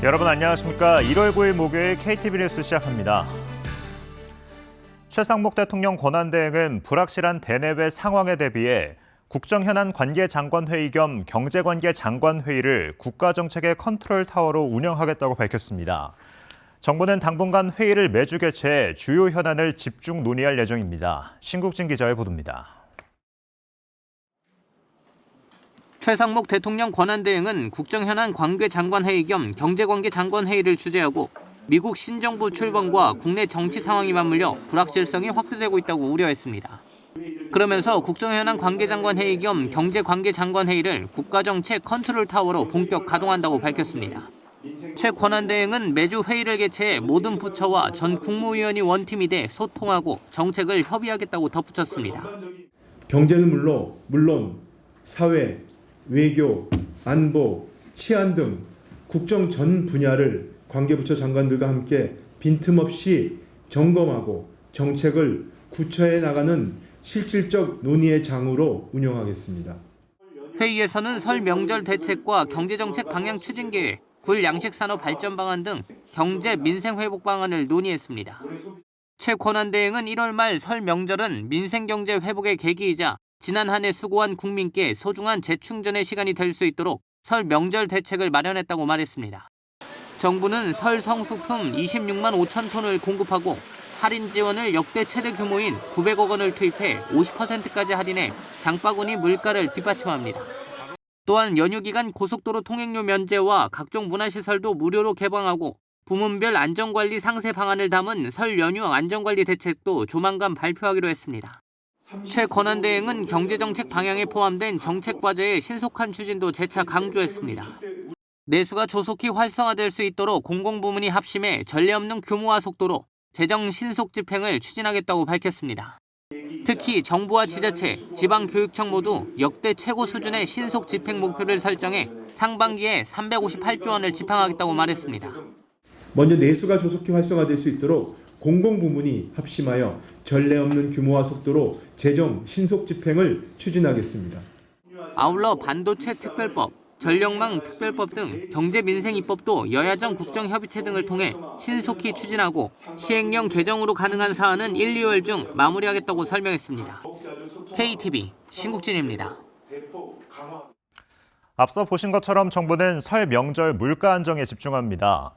여러분 안녕하십니까. 1월 9일 목요일 KTV 뉴스 시작합니다. 최상목 대통령 권한대행은 불확실한 대내외 상황에 대비해 국정현안 관계장관회의 겸 경제관계장관회의를 국가정책의 컨트롤타워로 운영하겠다고 밝혔습니다. 정부는 당분간 회의를 매주 개최해 주요 현안을 집중 논의할 예정입니다. 신국진 기자의 보도입니다. 최상목 대통령 권한대행은 국정현안 관계장관회의 겸 경제관계장관회의를 주재하고 미국 신정부 출범과 국내 정치 상황이 맞물려 불확실성이 확대되고 있다고 우려했습니다. 그러면서 국정현안 관계장관회의 겸 경제관계장관회의를 국가정책 컨트롤타워로 본격 가동한다고 밝혔습니다. 최 권한대행은 매주 회의를 개최해 모든 부처와 전 국무위원이 원팀이 돼 소통하고 정책을 협의하겠다고 덧붙였습니다. 경제는 물론 사회, 외교, 안보, 치안 등 국정 전 분야를 관계부처 장관들과 함께 빈틈없이 점검하고 정책을 구체해 나가는 실질적 논의의 장으로 운영하겠습니다. 회의에서는 설 명절 대책과 경제정책 방향 추진 계획, 굴 양식산업 발전 방안 등 경제 민생 회복 방안을 논의했습니다. 최 권한대행은 1월 말 설 명절은 민생 경제 회복의 계기이자 지난 한 해 수고한 국민께 소중한 재충전의 시간이 될 수 있도록 설 명절 대책을 마련했다고 말했습니다. 정부는 설 성수품 26만 5천 톤을 공급하고 할인 지원을 역대 최대 규모인 900억 원을 투입해 50%까지 할인해 장바구니 물가를 뒷받침합니다. 또한 연휴 기간 고속도로 통행료 면제와 각종 문화시설도 무료로 개방하고 부문별 안전관리 상세 방안을 담은 설 연휴 안전관리 대책도 조만간 발표하기로 했습니다. 최 권한대행은 경제정책 방향에 포함된 정책 과제의 신속한 추진도 재차 강조했습니다. 내수가 조속히 활성화될 수 있도록 공공부문이 합심해 전례 없는 규모와 속도로 재정 신속 집행을 추진하겠다고 밝혔습니다. 특히 정부와 지자체, 지방교육청 모두 역대 최고 수준의 신속 집행 목표를 설정해 상반기에 358조 원을 집행하겠다고 말했습니다. 먼저 내수가 조속히 활성화될 수 있도록 공공부문이 합심하여 전례 없는 규모와 속도로 재정 신속 집행을 추진하겠습니다. 아울러 반도체 특별법, 전력망 특별법 등 경제민생 입법도 여야정 국정협의체 등을 통해 신속히 추진하고 시행령 개정으로 가능한 사안은 1, 2월 중 마무리하겠다고 설명했습니다. KTV 신국진입니다. 앞서 보신 것처럼 정부는 설 명절 물가 안정에 집중합니다.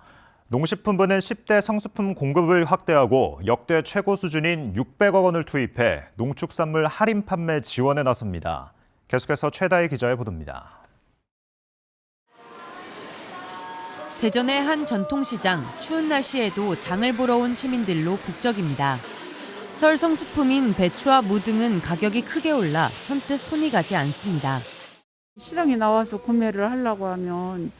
농식품부는 10대 성수품 공급을 확대하고 역대 최고 수준인 600억 원을 투입해 농축산물 할인 판매 지원에 나섭니다. 계속해서 최다희 기자의 보도입니다. 대전의 한 전통시장, 추운 날씨에도 장을 보러 온 시민들로 북적입니다. 설 성수품인 배추와 무 등은 가격이 크게 올라 선뜻 손이 가지 않습니다. 시장에 나와서 구매를 하려고 하면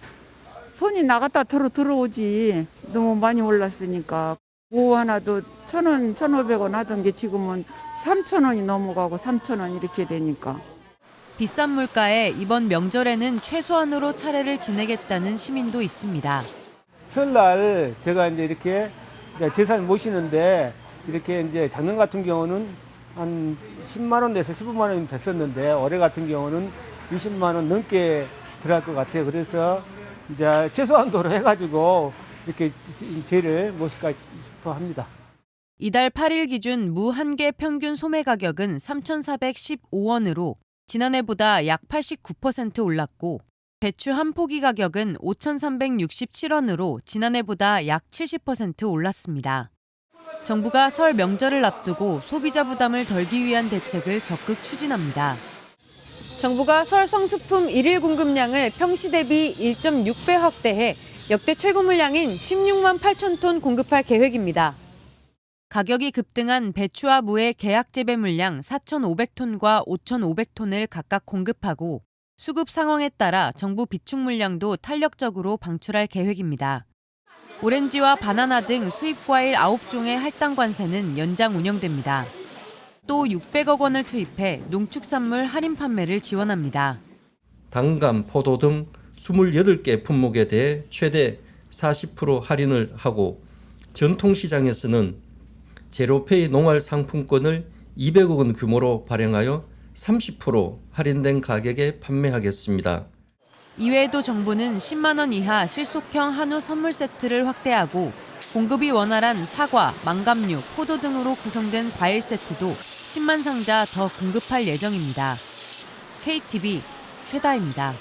손이 나갔다 들어오지. 너무 많이 올랐으니까. 무 하나도 1,000원, 1,500원 하던 게 지금은 3,000원이 넘어가고 3,000원 이렇게 되니까. 비싼 물가에 이번 명절에는 최소한으로 차례를 지내겠다는 시민도 있습니다. 설날 제가 이제 이렇게 제사를 모시는데 이렇게 이제 작년 같은 경우는 한 10만 원 내서 15만 원이 됐었는데 올해 같은 경우는 20만 원 넘게 들어갈 것 같아요. 그래서 이제 최소한도로 해가지고 이렇게 제를 모실까 싶어 합니다. 이달 8일 기준 무 한 개 평균 소매 가격은 3,415원으로 지난해보다 약 89% 올랐고 배추 한 포기 가격은 5,367원으로 지난해보다 약 70% 올랐습니다. 정부가 설 명절을 앞두고 소비자 부담을 덜기 위한 대책을 적극 추진합니다. 정부가 설 성수품 일일 공급량을 평시 대비 1.6배 확대해 역대 최고 물량인 16만 8천 톤 공급할 계획입니다. 가격이 급등한 배추와 무의 계약 재배 물량 4,500톤과 5,500톤을 각각 공급하고 수급 상황에 따라 정부 비축 물량도 탄력적으로 방출할 계획입니다. 오렌지와 바나나 등 수입 과일 9종의 할당 관세는 연장 운영됩니다. 또 600억 원을 투입해 농축산물 할인 판매를 지원합니다. 당감, 포도 등 28개 품목에 대해 최대 40% 할인을 하고 전통시장에서는 제로페이 농활 상품권을 200억 원 규모로 발행하여 30% 할인된 가격에 판매하겠습니다. 이외에도 정부는 10만 원 이하 실속형 한우 선물 세트를 확대하고 공급이 원활한 사과, 망감류, 포도 등으로 구성된 과일 세트도 10만 상자 더 공급할 예정입니다. KTV 최다입니다.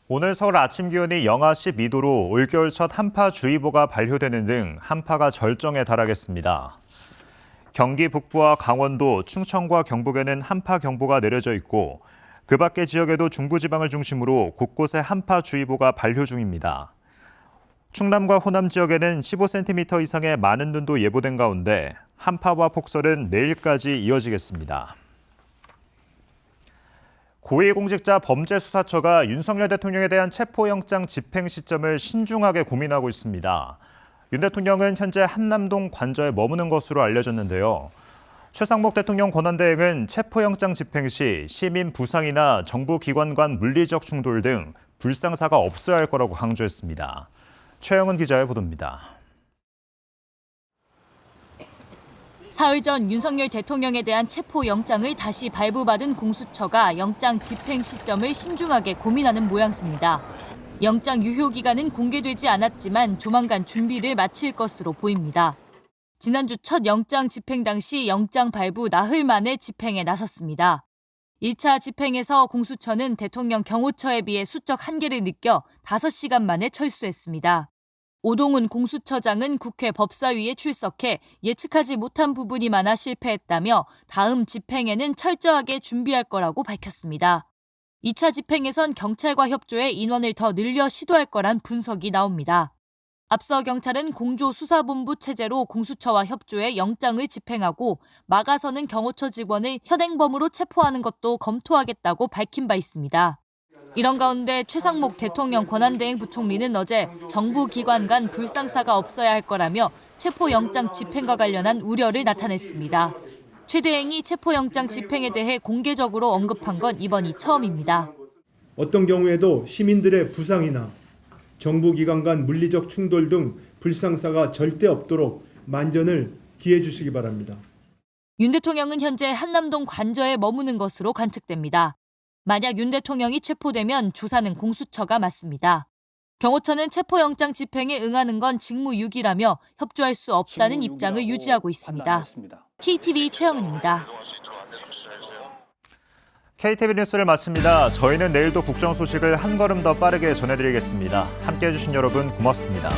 오늘 서울 아침 기온이 영하 12도로 올겨울 첫 한파주의보가 발효되는 등 한파가 절정에 달하겠습니다. 경기 북부와 강원도, 충청과 경북에는 한파경보가 내려져 있고 그 밖의 지역에도 중부지방을 중심으로 곳곳에 한파주의보가 발효 중입니다. 충남과 호남 지역에는 15cm 이상의 많은 눈도 예보된 가운데 한파와 폭설은 내일까지 이어지겠습니다. 고위공직자 범죄수사처가 윤석열 대통령에 대한 체포영장 집행 시점을 신중하게 고민하고 있습니다. 윤 대통령은 현재 한남동 관저에 머무는 것으로 알려졌는데요. 최상목 대통령 권한대행은 체포영장 집행 시 시민 부상이나 정부 기관 간 물리적 충돌 등 불상사가 없어야 할 거라고 강조했습니다. 최영은 기자의 보도입니다. 사흘 전 윤석열 대통령에 대한 체포영장을 다시 발부받은 공수처가 영장 집행 시점을 신중하게 고민하는 모양새입니다. 영장 유효 기간은 공개되지 않았지만 조만간 준비를 마칠 것으로 보입니다. 지난주 첫 영장 집행 당시 영장 발부 나흘 만에 집행에 나섰습니다. 1차 집행에서 공수처는 대통령 경호처에 비해 수적 한계를 느껴 5시간 만에 철수했습니다. 오동훈 공수처장은 국회 법사위에 출석해 예측하지 못한 부분이 많아 실패했다며 다음 집행에는 철저하게 준비할 거라고 밝혔습니다. 2차 집행에선 경찰과 협조해 인원을 더 늘려 시도할 거란 분석이 나옵니다. 앞서 경찰은 공조수사본부 체제로 공수처와 협조해 영장을 집행하고 막아서는 경호처 직원을 현행범으로 체포하는 것도 검토하겠다고 밝힌 바 있습니다. 이런 가운데 최상목 대통령 권한대행 부총리는 어제 정부 기관 간 불상사가 없어야 할 거라며 체포영장 집행과 관련한 우려를 나타냈습니다. 최 대행이 체포영장 집행에 대해 공개적으로 언급한 건 이번이 처음입니다. 어떤 경우에도 시민들의 부상이나 정부 기관 간 물리적 충돌 등 불상사가 절대 없도록 만전을 기해 주시기 바랍니다. 윤 대통령은 현재 한남동 관저에 머무는 것으로 관측됩니다. 만약 윤 대통령이 체포되면 조사는 공수처가 맡습니다. 경호처는 체포영장 집행에 응하는 건 직무유기라며 협조할 수 없다는 입장을 유지하고 있습니다. KTV 최영은입니다. KTV 뉴스를 마칩니다. 저희는 내일도 국정 소식을 한 걸음 더 빠르게 전해드리겠습니다. 함께해 주신 여러분 고맙습니다.